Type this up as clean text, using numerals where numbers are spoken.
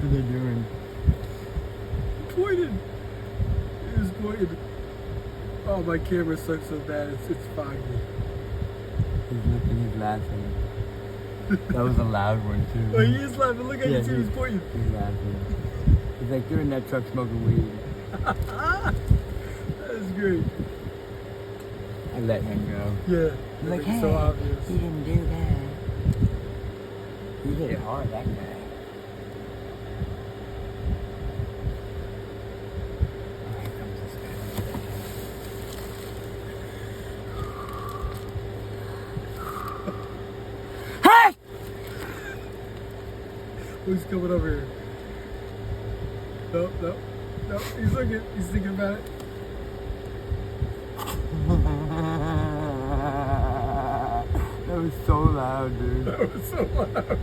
What are they doing? Pointed. He was pointed. Oh, my camera sucks so bad. It's foggy. He's looking, he's laughing. That was a loud one too. Oh, he is laughing. Look at you see, he's pointing. He's laughing. He's like, you're in that truck smoking weed. That's great. I let him go. Yeah. He's like, It's hey, so obvious. he didn't do that. He hit it hard, that guy. Oh, here comes this guy. Hey! Who's coming over here? Nope. He's looking. He's thinking about it. That was so loud, dude. That was so loud.